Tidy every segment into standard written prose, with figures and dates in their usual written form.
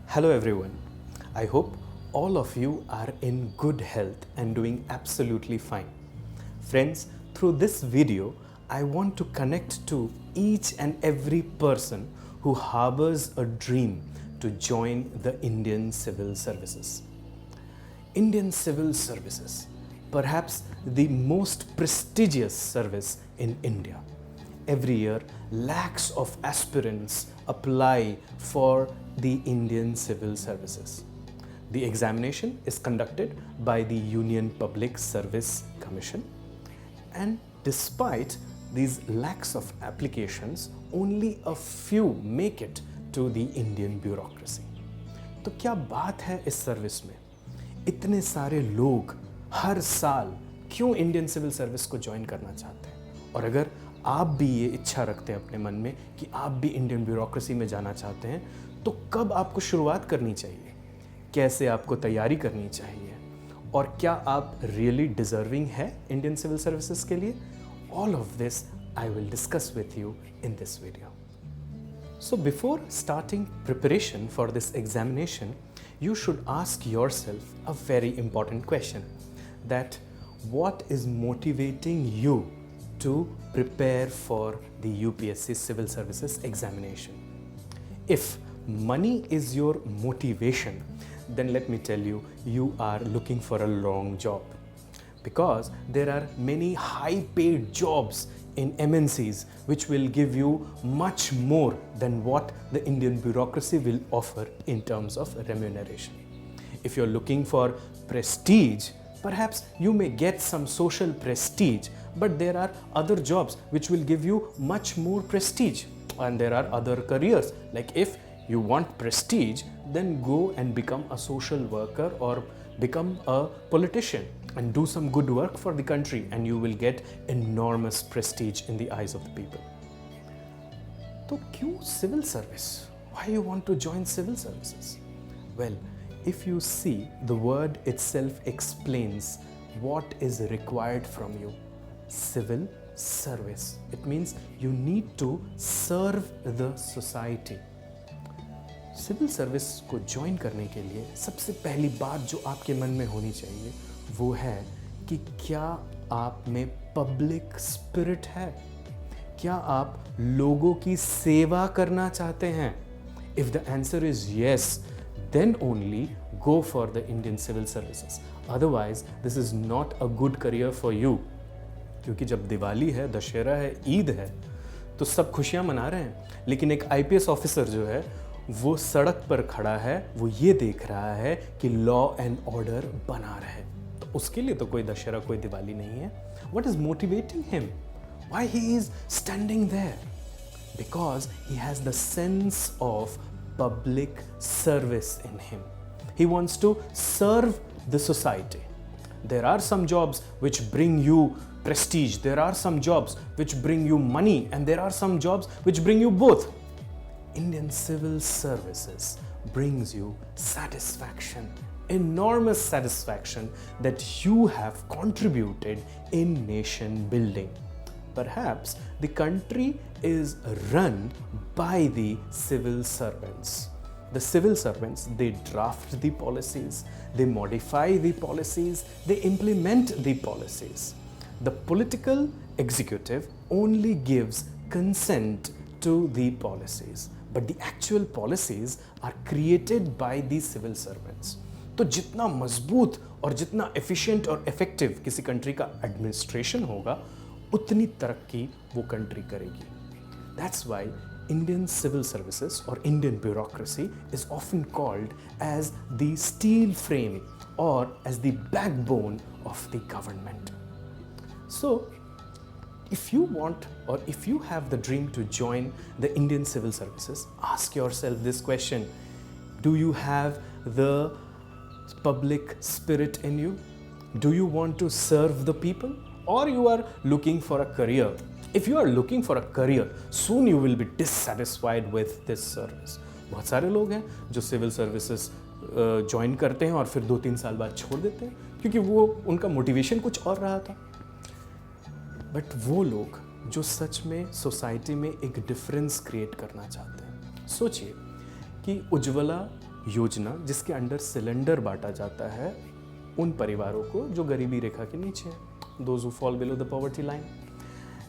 Hello everyone. I hope all of you are in good health and doing absolutely fine. Friends, through this video, I want to connect to each and every person who harbors a dream to join the Indian Civil Services. Indian Civil Services, perhaps the most prestigious service in India. Every year, lakhs of aspirants apply for the Indian Civil Services. The examination is conducted by the Union Public Service Commission, and despite these lakhs of applications, only a few make it to the Indian bureaucracy. तो क्या बात है इस service में? इतने सारे लोग हर साल क्यों इंडियन सिविल सर्विस को ज्वाइन करना चाहते हैं? और अगर आप भी ये इच्छा रखते हैं अपने मन में कि आप भी इंडियन ब्यूरोक्रेसी में जाना चाहते हैं, तो कब आपको शुरुआत करनी चाहिए? कैसे आपको तैयारी करनी चाहिए? और क्या आप रियली डिजर्विंग है इंडियन सिविल सर्विसेज के लिए? All of this I will discuss with you in this video. So before starting preparation for this examination, you should ask yourself a very important question, that what is motivating you to prepare for the UPSC Civil Services examination? If money is your motivation, then let me tell you, you are looking for a long job, because there are many high paid jobs in MNCs which will give you much more than what the Indian bureaucracy will offer in terms of remuneration. If you're looking for prestige, perhaps you may get some social prestige, but there are other jobs which will give you much more prestige, and there are other careers. Like if you want prestige, then go and become a social worker or become a politician and do some good work for the country, and you will get enormous prestige in the eyes of the people. So क्यों civil service? Why you want to join civil services? Well, if you see, the word itself explains what is required from you. Civil service. It means you need to serve the society. Civil service को join करने के लिए सबसे पहली बात जो आपके मन में होनी चाहिए वो है कि क्या आप में पब्लिक स्पिरिट है? क्या आप लोगों की सेवा करना चाहते हैं? If the answer is yes, then only go for the Indian civil services. Otherwise this is not a good career for you. क्योंकि जब दिवाली है, दशहरा है, ईद है, तो सब खुशियां मना रहे हैं, लेकिन एक IPS ऑफिसर जो है वो सड़क पर खड़ा है, वो ये देख रहा है कि लॉ एंड ऑर्डर बना रहे. तो उसके लिए तो कोई दशहरा, कोई दिवाली नहीं है. What is motivating him? Why he is standing there? Because he has the sense of public service in him. He wants to serve the society. There are some jobs which bring you prestige, there are some jobs which bring you money, and there are some jobs which bring you both. Indian Civil Services brings you satisfaction, enormous satisfaction that you have contributed in nation building. Perhaps the country is run by the civil servants. The civil servants, they draft the policies, they modify the policies, they implement the policies. The political executive only gives consent to the policies, but the actual policies are created by the civil servants. तो जितना मजबूत और जितना efficient और effective किसी country का administration होगा, उतनी तरक्की वो कंट्री करेगी. That's why Indian civil services or Indian bureaucracy is often called as the steel frame or as the backbone of the government. So, if you want or if you have the dream to join the Indian civil services, ask yourself this question: do you have the public spirit in you? Do you want to serve the people, or you are looking for a career? If you are looking for a career, soon you will be dissatisfied with this service. बहुत सारे लोग हैं जो civil services join करते हैं और फिर 2-3 साल बाद छोड़ देते हैं, क्योंकि वो उनका मोटिवेशन कुछ और रहा था. बट वो लोग जो सच में सोसाइटी में एक डिफरेंस क्रिएट करना चाहते हैं, सोचिए कि उज्ज्वला योजना जिसके अंडर सिलेंडर बांटा जाता है उन परिवारों को जो गरीबी रेखा के नीचे हैं, those who fall below the poverty line.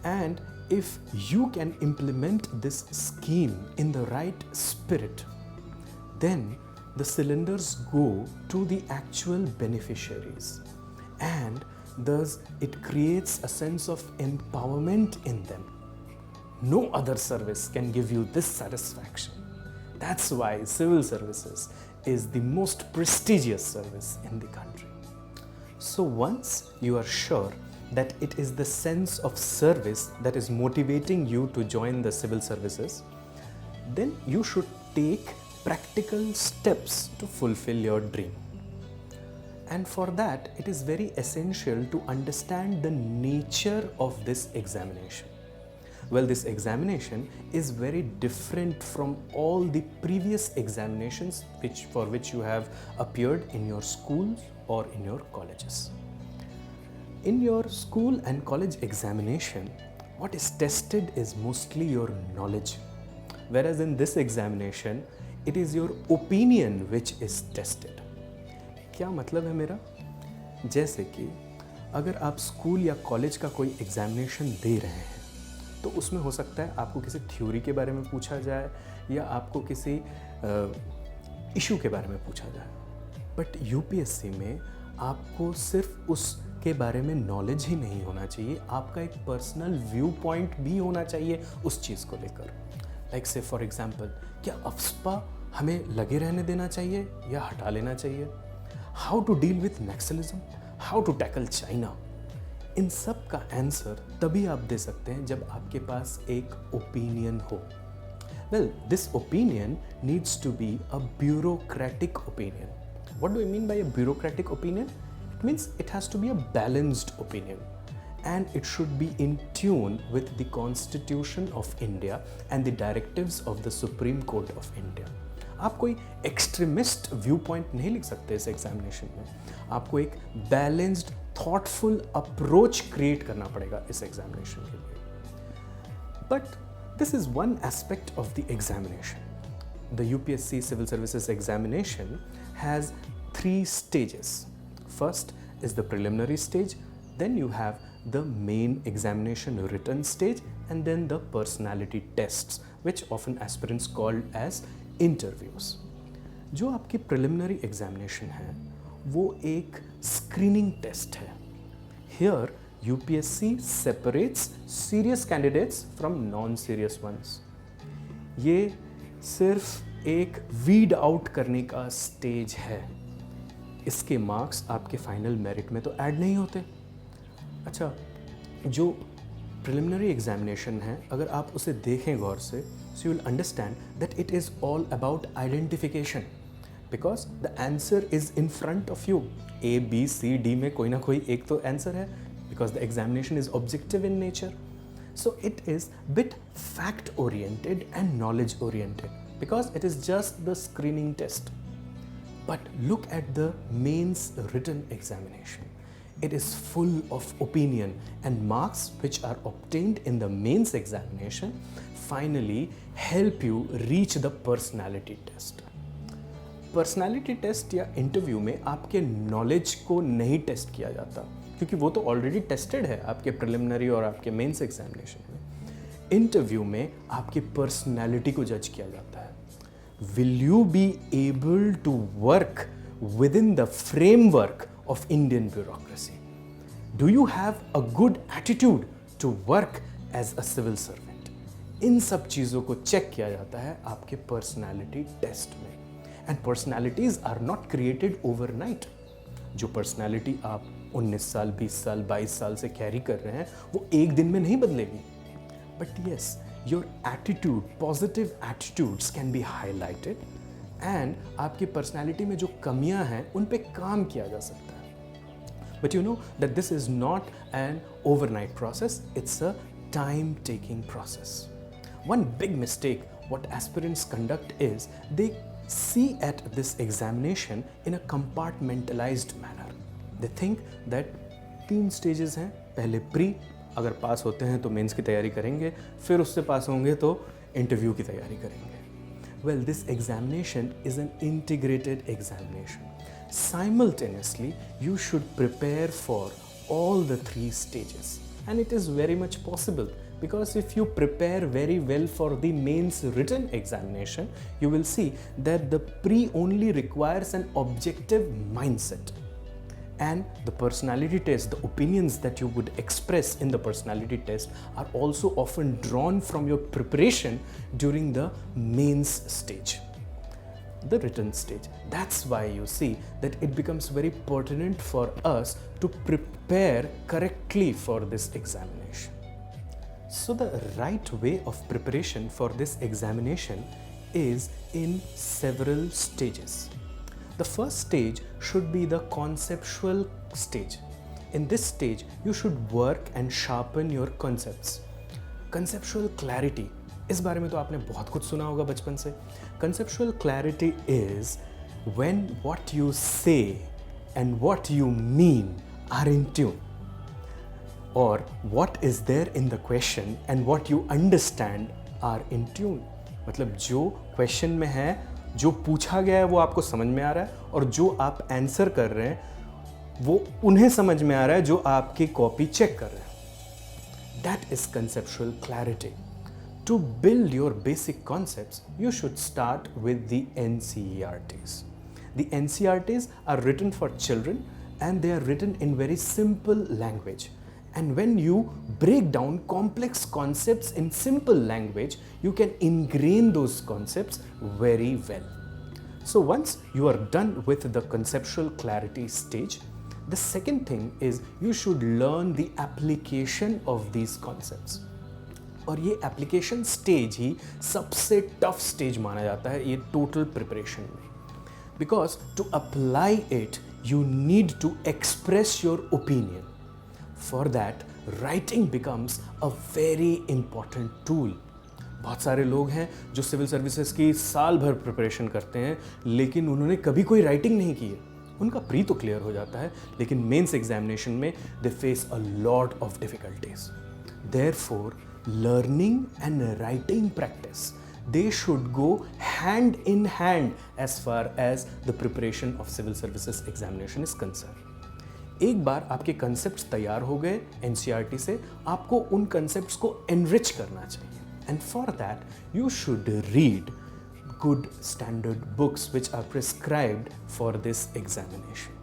And if you can implement this scheme in the right spirit, then the cylinders go to the actual beneficiaries, and thus it creates a sense of empowerment in them. No other service can give you this satisfaction. That's why civil services is the most prestigious service in the country. So once you are sure that it is the sense of service that is motivating you to join the civil services, then you should take practical steps to fulfill your dream. And for that, it is very essential to understand the nature of this examination. Well, this examination is very different from all the previous examinations for which you have appeared in your schools or in your colleges. In your school and college examination, what is tested is mostly your knowledge, whereas in this examination, it is your opinion which is tested. क्या मतलब है मेरा? जैसे कि अगर आप school या college का कोई एग्जामिनेशन दे रहे हैं तो उसमें हो सकता है आपको किसी थ्योरी के बारे में पूछा जाए या आपको किसी इशू के बारे में पूछा जाए, बट यूपीएससी में आपको सिर्फ उसके बारे में नॉलेज ही नहीं होना चाहिए, आपका एक पर्सनल व्यू पॉइंट भी होना चाहिए उस चीज़ को लेकर. लाइक से फॉर एग्जांपल, क्या अफस्पा हमें लगे रहने देना चाहिए या हटा लेना चाहिए? How to deal with Naxalism, how to tackle China. इन सब का आंसर तभी आप दे सकते हैं जब आपके पास एक ओपिनियन हो. Well, this opinion needs to be a bureaucratic opinion. What do I mean by a bureaucratic opinion? It means it has to be a balanced opinion, and it should be in tune with the Constitution of India and the directives of the Supreme Court of India. आप कोई extremist view point नहीं लिख सकते इस examination में. आपको एक balanced thoughtful approach create करना पड़ेगा इस एग्जामिनेशन के लिए. But this is one aspect of the examination. The UPSC Civil Services examination has 3 stages. First is the preliminary stage, then you have the main examination written stage, and then the personality tests, which often aspirants call as interviews. जो आपकी preliminary examination है वो एक screening test है. Here UPSC separates serious candidates from non-serious ones. ये सिर्फ एक weed out करने का स्टेज है. इसके मार्क्स आपके फाइनल मेरिट में तो ऐड नहीं होते. अच्छा, जो प्रिलिमिनरी एग्जामिनेशन है अगर आप उसे देखें गौर से, so you will understand that it is all about identification, because the answer is in front of you. A, B, C, D में कोई ना कोई एक तो आंसर है, because the examination is objective in nature. So it is bit fact oriented and knowledge oriented because it is just the screening test. But look at the mains written examination. It is full of opinion, and marks which are obtained in the mains examination finally help you reach the personality test. Personality test या interview में आपके knowledge को नहीं test किया जाता क्योंकि वो तो ऑलरेडी टेस्टेड है आपके प्रिलिमिनरी और आपके मेंस एग्जामिनेशन में. इंटरव्यू में आपकी पर्सनैलिटी को जज किया जाता है. Will you be able to work within the framework of Indian bureaucracy? Do you have a good attitude to work as a civil servant? इन सब चीज़ों को चेक किया जाता है आपके पर्सनैलिटी टेस्ट में. And personalities are not created overnight. जो पर्सनैलिटी आप 19 साल, 20 साल, 22 साल से कैरी कर रहे हैं वो एक दिन में नहीं बदलेगी. But yes, your attitude, positive attitudes can be highlighted, and आपकी पर्सनैलिटी में जो कमियां हैं उन पे काम किया जा सकता है. But you know that this is not an overnight process, it's a time taking process. One big mistake what aspirants conduct is they see at this examination in a compartmentalized manner. They think that 3 stages हैं. पहले pre, अगर पास होते हैं तो mains की तैयारी करेंगे, फिर उससे पास होंगे तो इंटरव्यू की तैयारी करेंगे. Well, this examination is an integrated examination. Simultaneously, you should prepare for all the three stages. And it is very much possible because if you prepare very well for the mains written examination, you will see that the pre only requires an objective mindset. And the personality test, the opinions that you would express in the personality test are also often drawn from your preparation during the mains stage, the written stage. That's why you see that it becomes very pertinent for us to prepare correctly for this examination. So the right way of preparation for this examination is in several stages. The first stage should be the conceptual stage. In this stage, you should work and sharpen your concepts. Conceptual clarity, इस बारे में तो आपने बहुत कुछ सुना होगा बचपन से. Conceptual clarity is when what you say and what you mean are in tune. Or what is there in the question and what you understand are in tune. मतलब जो question में है, जो पूछा गया है वो आपको समझ में आ रहा है और जो आप आंसर कर रहे हैं वो उन्हें समझ में आ रहा है जो आपकी कॉपी चेक कर रहे हैं. That is conceptual clarity. To build your basic concepts, you should start with the NCERTs. The NCERTs are written for children and they are written in very simple language. And when you break down complex concepts in simple language, you can ingrain those concepts very well. So once you are done with the conceptual clarity stage, the second thing is you should learn the application of these concepts. और ये application stage ही सबसे tough stage माना जाता है ये total preparation में. Because to apply it, you need to express your opinion. For that, writing becomes a very important tool. बहुत सारे लोग हैं जो सिविल सर्विसेज की साल भर प्रिपरेशन करते हैं लेकिन उन्होंने कभी कोई राइटिंग नहीं की है. उनका प्री तो क्लियर हो जाता है लेकिन मेंस एग्जामिनेशन में they face a lot of difficulties. Therefore learning and writing practice, they should go hand in hand as far as the preparation of civil services examination is concerned. एक बार आपके concepts तैयार हो गए NCERT से, आपको उन concepts को enrich करना चाहिए. And for that you should read good standard books which are prescribed for this examination.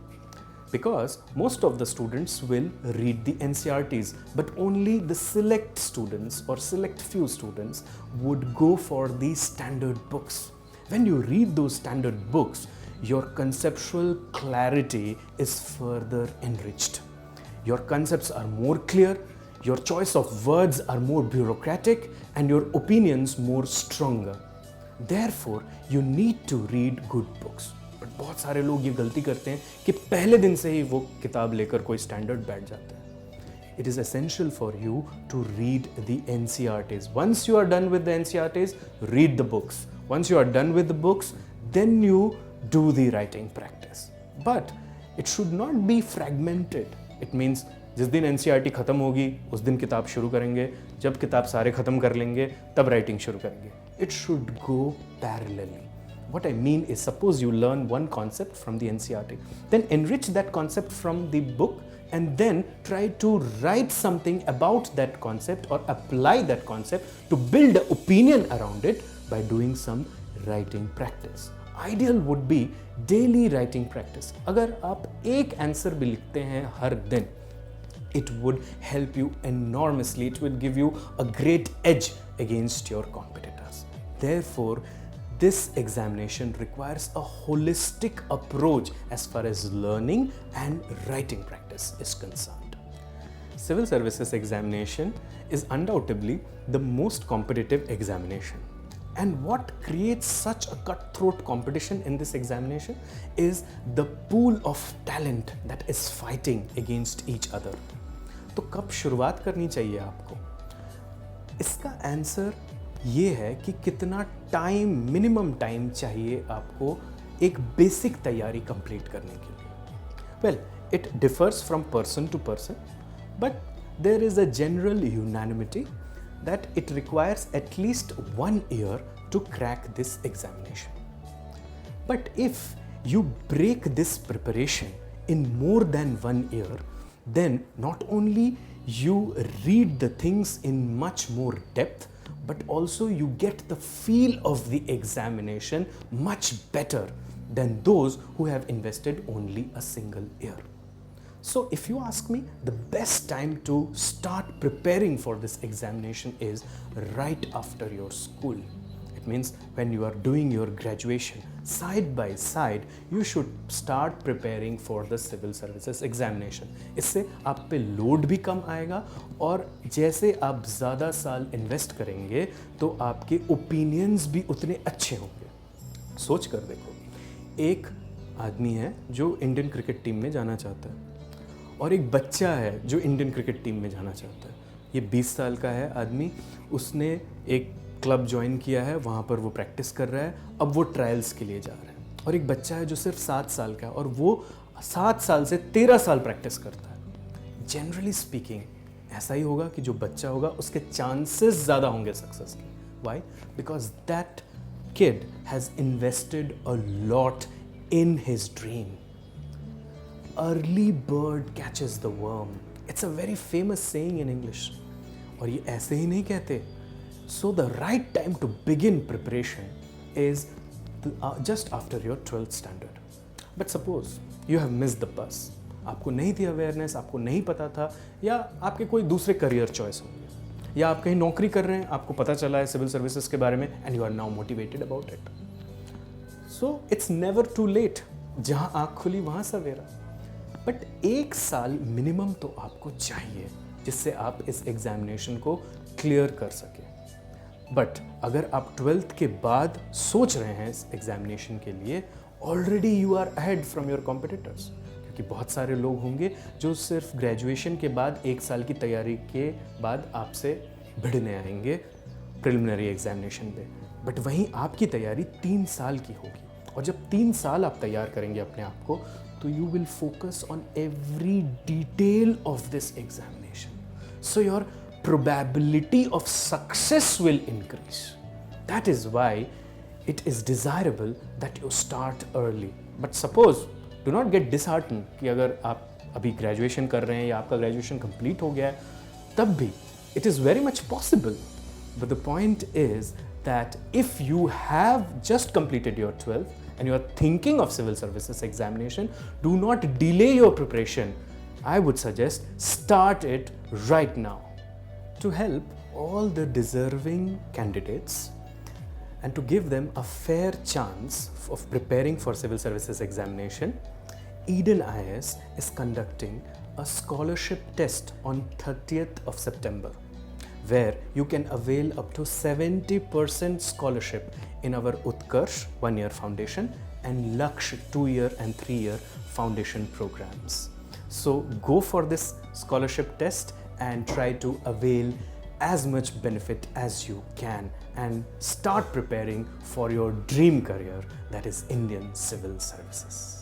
Because most of the students will read the NCERTs, but only the select students or select few students would go for these standard books. When you read those standard books, your conceptual clarity is further enriched. Your concepts are more clear, your choice of words are more bureaucratic, and your opinions more stronger. Therefore, you need to read good books. But बहुत सारे लोग ये गलती करते हैं कि पहले दिन से ही वो किताब लेकर कोई स्टैंडर्ड बैठ जाते हैं. It is essential for you to read the NCERTs. Once you are done with the NCERTs, read the books. Once you are done with the books, then you do the writing practice. But it should not be fragmented. It means जिस दिन NCERT खत्म होगी उस दिन किताब शुरू करेंगे, जब किताब सारे खत्म कर लेंगे तब राइटिंग शुरू करेंगे. It should go parallelly. What I mean is, suppose you learn one concept from the NCERT, then enrich that concept from the book and then try to write something about that concept or apply that concept to build an opinion around it by doing some writing practice. Ideal would be daily writing practice. अगर आप एक answer भी लिखते हैं हर दिन, it would help you enormously. It will give you a great edge against your competitors. Therefore, this examination requires a holistic approach as far as learning and writing practice is concerned. Civil Services examination is undoubtedly the most competitive examination. And what creates such a cutthroat competition in this examination is the pool of talent that is fighting against each other. तो कब शुरुआत करनी चाहिए आपको? इसका answer ये है कि कितना टाइम, मिनिमम टाइम चाहिए आपको एक बेसिक तैयारी कंप्लीट करने के लिए. Well, it differs from person to person, but there is a general unanimity that it requires at least 1 year to crack this examination. But if you break this preparation in more than 1 year, then not only you read the things in much more depth, but also you get the feel of the examination much better than those who have invested only a single year. So if you ask me, the best time to start preparing for this examination is right after your school. It means when you are doing your graduation, side by side, you should start preparing for the civil services examination. इससे आप पे load भी कम आएगा और जैसे आप ज़्यादा साल इन्वेस्ट करेंगे तो आपके ओपिनियंस भी उतने अच्छे होंगे। सोच कर देखो, एक आदमी है जो इंडियन क्रिकेट टीम में जाना चाहता है और एक बच्चा है जो इंडियन क्रिकेट टीम में जाना चाहता है। ये 20 साल का है आदमी, उसने एक क्लब ज्वाइन किया है, वहाँ पर वो प्रैक्टिस कर रहा है, अब वो ट्रायल्स के लिए जा रहा है। और एक बच्चा है जो सिर्फ 7 साल का है और वो 7 साल से 13 साल प्रैक्टिस करता है। जनरली स्पीकिंग ऐसा ही होगा कि जो बच्चा होगा उसके चांसेस ज़्यादा होंगे सक्सेस के। Why? Because that kid has invested a lot in his dream. Early bird catches the worm. It's a very famous saying in English. और ये ऐसे ही नहीं कहते. So the right time to begin preparation is just after your 12th standard. But suppose you have missed the bus. आपको नहीं थी awareness, आपको नहीं पता था, या आपके कोई दूसरे करियर चॉइस होंगे, या आप कहीं नौकरी कर रहे हैं, आपको पता चला है सिविल सर्विसेज के बारे में and you are now motivated about it. So it's never too late. जहाँ आँख खुली वहाँ सवेरा। बट 1 साल मिनिमम तो आपको चाहिए जिससे आप इस एग्जामिनेशन को क्लियर कर सकें। बट अगर आप 12th के बाद सोच रहे हैं इस एग्जामिनेशन के लिए, already you are ahead from your competitors, क्योंकि बहुत सारे लोग होंगे जो सिर्फ ग्रेजुएशन के बाद 1 साल की तैयारी के बाद आपसे भिड़ने आएंगे प्रिलिमिनरी एग्जामिनेशन पे। बट वहीं आपकी तैयारी 3 साल की होगी, और जब 3 साल आप तैयार करेंगे अपने आप को, तो you will focus on every detail of this examination. So your probability of success will increase. That is why it is desirable that you start early. But suppose, do not get disheartened कि अगर आप अभी graduation कर रहे हैं या आपका graduation complete हो गया है, तब भी it is very much possible. But the point is that if you have just completed your 12th and you are thinking of civil services examination, do not delay your preparation. I would suggest start it right now. To help all the deserving candidates and to give them a fair chance of preparing for civil services examination, Eden IAS is conducting a scholarship test on 30th of September, where you can avail up to 70% scholarship in our Utkarsh 1-year foundation and Laksh 2-year and 3-year foundation programs. So go for this scholarship test and try to avail as much benefit as you can and start preparing for your dream career, that is Indian Civil Services.